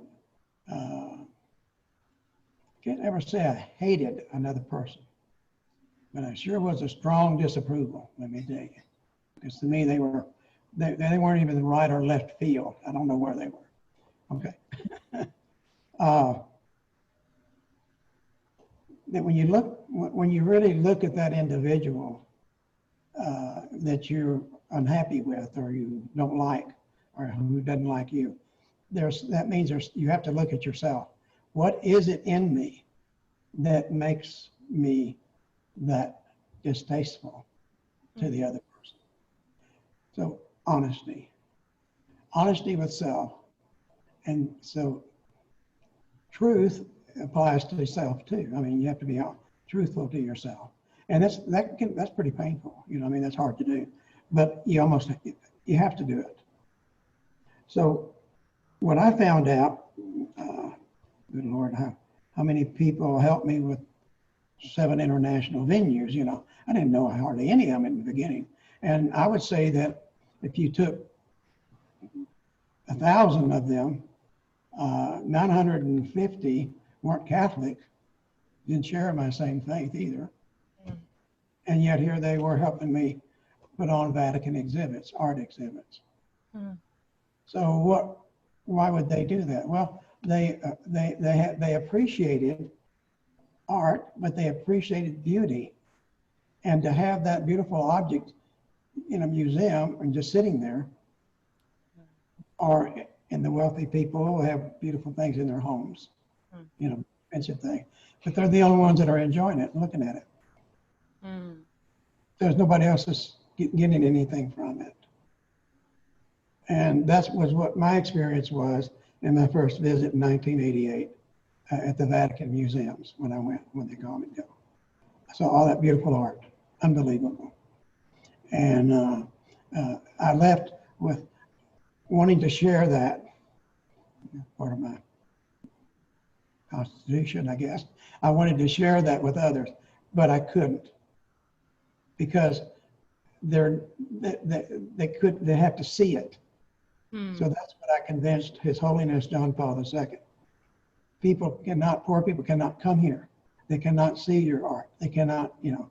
can't ever say I hated another person, but I sure was a strong disapproval, let me tell you. Because to me, they weren't even in the right or left field. I don't know where they were. Okay. That when you really look at that individual that you're unhappy with or you don't like or who doesn't like you, that means you have to look at yourself. What is it in me that makes me that distasteful to the other person. So honesty with self. And so truth applies to self too. I mean, you have to be truthful to yourself. And that's pretty painful. You know, I mean, that's hard to do, but you have to do it. So what I found out, good Lord, how many people helped me with 7 international venues, you know. I didn't know hardly any of them in the beginning. And I would say that if you took 1,000 of them, 950 weren't Catholic, didn't share my same faith either. And yet here they were helping me put on Vatican exhibits, art exhibits. So why would they do that? Well, they appreciated art, but they appreciated beauty. And to have that beautiful object in a museum and just sitting there, or and the wealthy people who have beautiful things in their homes, you know, expensive thing. But they're the only ones that are enjoying it and looking at it. There's nobody else that's getting anything from it. And that was what my experience was in my first visit in 1988 at the Vatican Museums when they called me to go. I saw all that beautiful art, unbelievable. And I left with wanting to share that, part of my constitution, I guess. I wanted to share that with others, but I couldn't, because they have to see it. So that's what I convinced His Holiness John Paul II. Poor people cannot come here. They cannot see your art. They cannot, you know,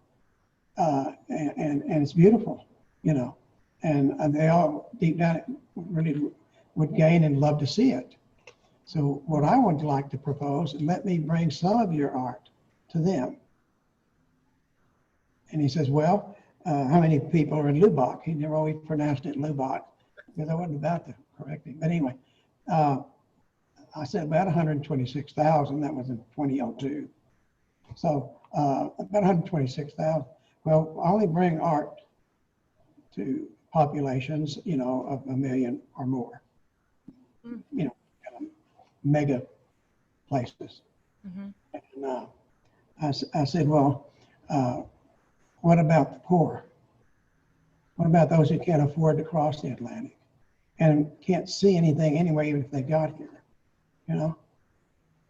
and it's beautiful, you know, and they all deep down really would gain and love to see it. So what I would like to propose is let me bring some of your art to them. And he says, well, how many people are in Lubbock? He never always pronounced it Lubbock, because I wasn't about to correct him. But anyway, I said about 126,000. That was in 2002. So about 126,000. Well, I only bring art to populations, you know, of 1 million or more. You know, mega places. And I said, well, what about the poor? What about those who can't afford to cross the Atlantic and can't see anything anyway, even if they got here, you know?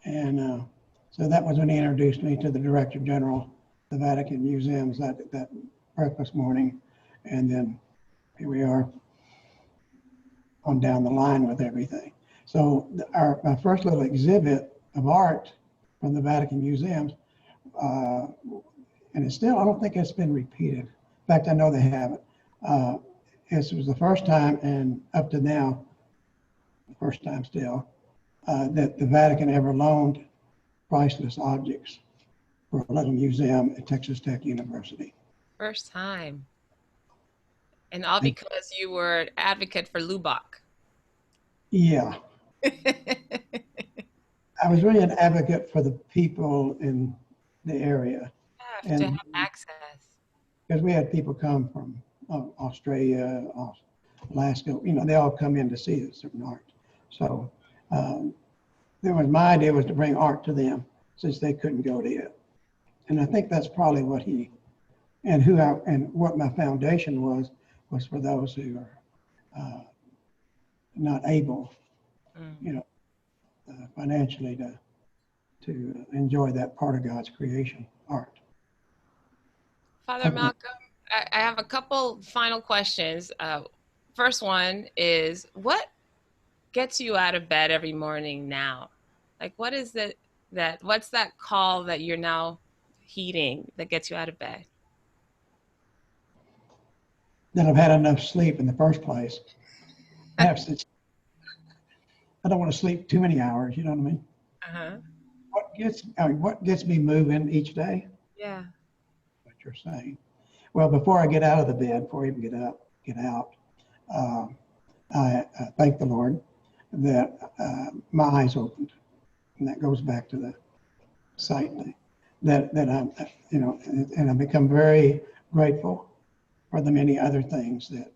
And so that was when he introduced me to the Director General of the Vatican Museums that breakfast morning. And then here we are on down the line with everything. So my first little exhibit of art from the Vatican Museums, and it's still, I don't think it's been repeated. In fact, I know they haven't. This was the first time, and up to now, first time still, that the Vatican ever loaned priceless objects for a little museum at Texas Tech University. First time. And all because you were an advocate for Lubbock. Yeah. I was really an advocate for the people in the area. Yeah, to have access. Because we had people come from Australia, Alaska, you know, they all come in to see certain art. So my idea was to bring art to them since they couldn't go to it. And I think that's probably what what my foundation was for those who are not able, you know, financially to enjoy that part of God's creation, art. Father Malcolm, I have a couple final questions. First one is, what gets you out of bed every morning now? Like, what is what's that call that you're now heeding that gets you out of bed? That I've had enough sleep in the first place. I don't want to sleep too many hours, you know what I mean? What gets me moving each day? Yeah. What you're saying. Well, before I get out of the bed, before I even get out, I thank the Lord that my eyes opened, and that goes back to the sight thing. That I'm, you know, and I've become very grateful for the many other things that,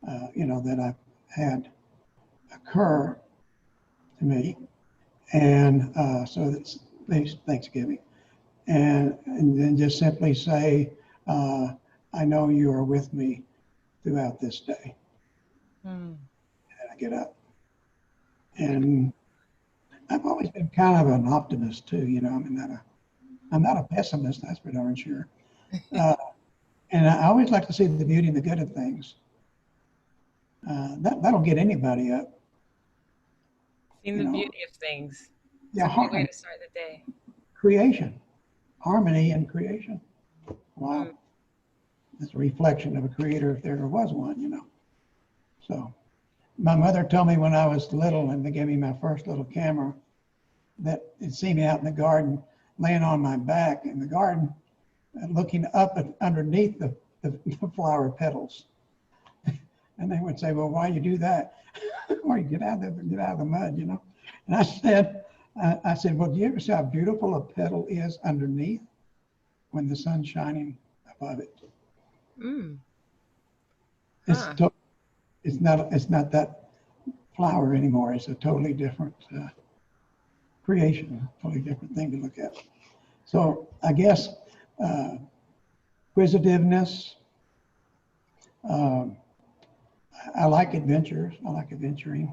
that I've had occur to me. And so that's Thanksgiving. And then just simply say, I know you are with me throughout this day. And I get up. And I've always been kind of an optimist too, I'm not a pessimist, that's for darn sure. And I always like to see the beauty and the good of things. That'll get anybody up. Seeing the beauty of things. Yeah, it's a great way to start the day. Creation, harmony in creation. Wow. It's a reflection of a creator if there ever was one, So my mother told me when I was little, and they gave me my first little camera, that they'd see me out in the garden, laying on my back in the garden, and looking up underneath the flower petals. And they would say, well, why you do that? Why you get out of the mud, And I said, well, do you ever see how beautiful a petal is underneath when the sun's shining above it? It's not that flower anymore. It's a totally different creation, a totally different thing to look at. So I guess inquisitiveness. I like adventures. I like adventures.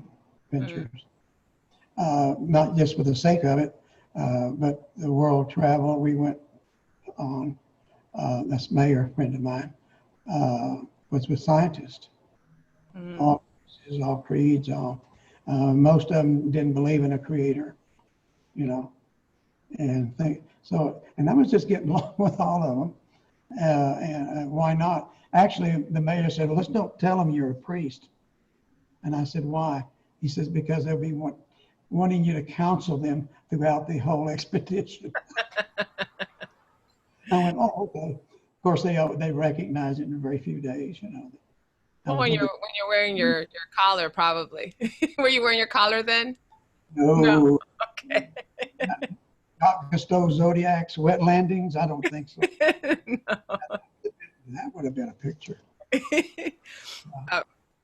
Not just for the sake of it, but the world travel we went on. That's Mayor, a friend of mine, was with scientists. All creeds, most of them didn't believe in a creator, and I was just getting along with all of them. And why not? Actually, the mayor said, well, let's don't tell them you're a priest. And I said, why? He says, because they'll be wanting you to counsel them throughout the whole expedition. I went, oh, okay. Of course, they recognize it in a very few days, Well, when you're wearing your collar, probably. Were you wearing your collar then? No. Okay. Not Cousteau Zodiacs, wet landings? I don't think so. No. That would have been a picture.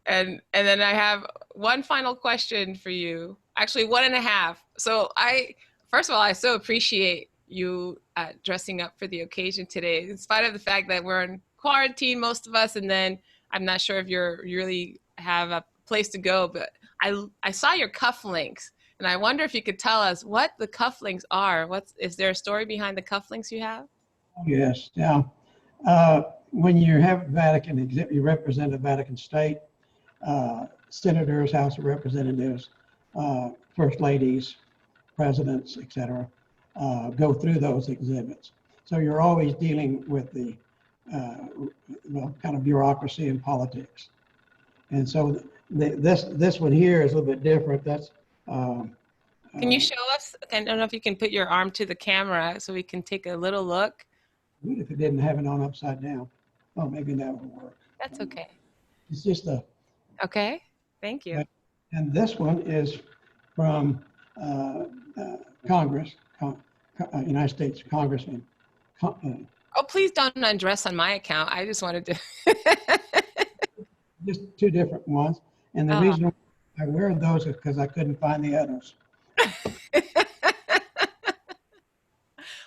And then I have one final question for you. Actually, 1.5. So first of all, I so appreciate you dressing up for the occasion today, in spite of the fact that we're in quarantine, most of us, and then I'm not sure if you really have a place to go, but I saw your cufflinks, and I wonder if you could tell us what the cufflinks are. Is there a story behind the cufflinks you have? Yes, yeah. When you have Vatican exhibit, you represent a Vatican state, senators, House of Representatives, first ladies, presidents, etc., go through those exhibits. So you're always dealing with the kind of bureaucracy and politics. And so this one here is a little bit different. That's. Can you show us? I don't know if you can put your arm to the camera so we can take a little look. Good if it didn't have it on upside down. Oh, maybe that would work. That's okay. It's just a. Okay, thank you. And this one is from Congress, United States Congressman. Oh, please don't undress on my account. I just wanted to. Just two different ones. And the reason I wear those is because I couldn't find the others.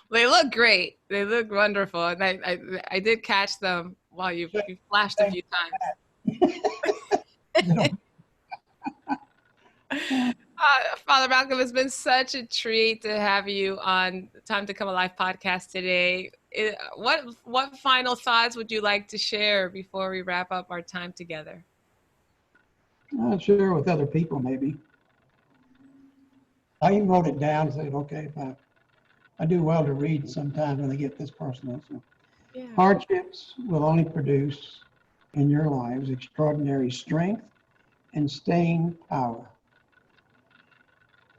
They look great. They look wonderful. And I did catch them while you flashed a few times. Father Malcolm, it's been such a treat to have you on Time to Come Alive podcast today. What final thoughts would you like to share before we wrap up our time together? Share with other people, maybe. I even wrote it down and said, okay, if I do well to read sometimes when I get this personal. So. Yeah. Hardships will only produce in your lives extraordinary strength and staying power.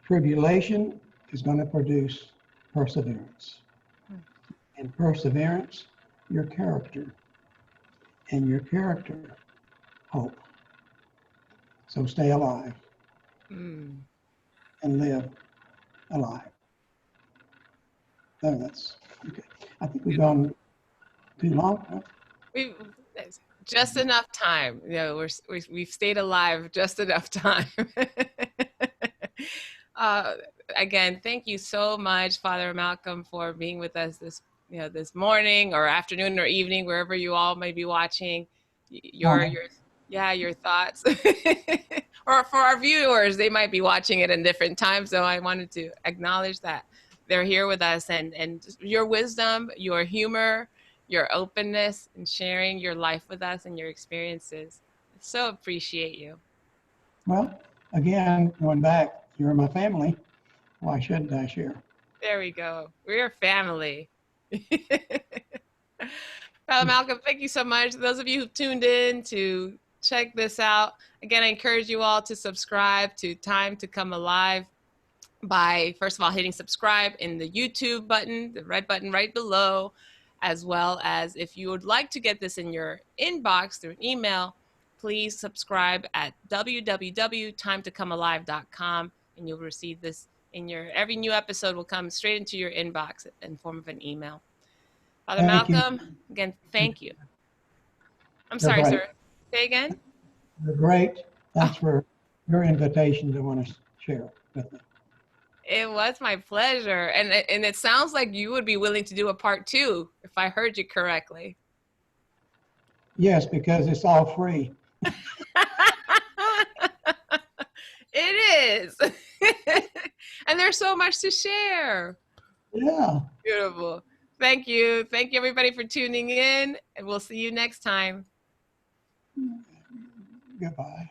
Tribulation is going to produce perseverance. And perseverance, your character. And your character, hope. So stay alive and live alive. Oh, that's okay. I think we've gone Too long? We just enough time. You know, we've stayed alive just enough time. uh, Again, thank you so much, Father Malcolm, for being with us this morning or afternoon or evening, wherever you all may be watching. Your thoughts, or for our viewers, they might be watching it in different times. So I wanted to acknowledge that they're here with us, and your wisdom, your humor, your openness, and sharing your life with us and your experiences. I so appreciate you. Well, again, going back, you're my family. Why shouldn't I share? There we go. We're family. Father Malcolm, thank you so much. Those of you who tuned in to check this out, again, I encourage you all to subscribe to Time to Come Alive by, first of all, hitting subscribe in the YouTube button, the red button right below, as well as if you would like to get this in your inbox through an email, please subscribe at www.timetocomealive.com, and you'll receive this every new episode will come straight into your inbox in form of an email. Father Thank you. Malcolm, again, thank you. I'm You're sorry, great. sir. Say again? You're great. Thanks for your invitation to want to share with me. It was my pleasure. And it sounds like you would be willing to do a part 2, if I heard you correctly. Yes, because it's all free. It is. And there's so much to share. Yeah. Beautiful. Thank you. Thank you, everybody, for tuning in. And we'll see you next time. Goodbye.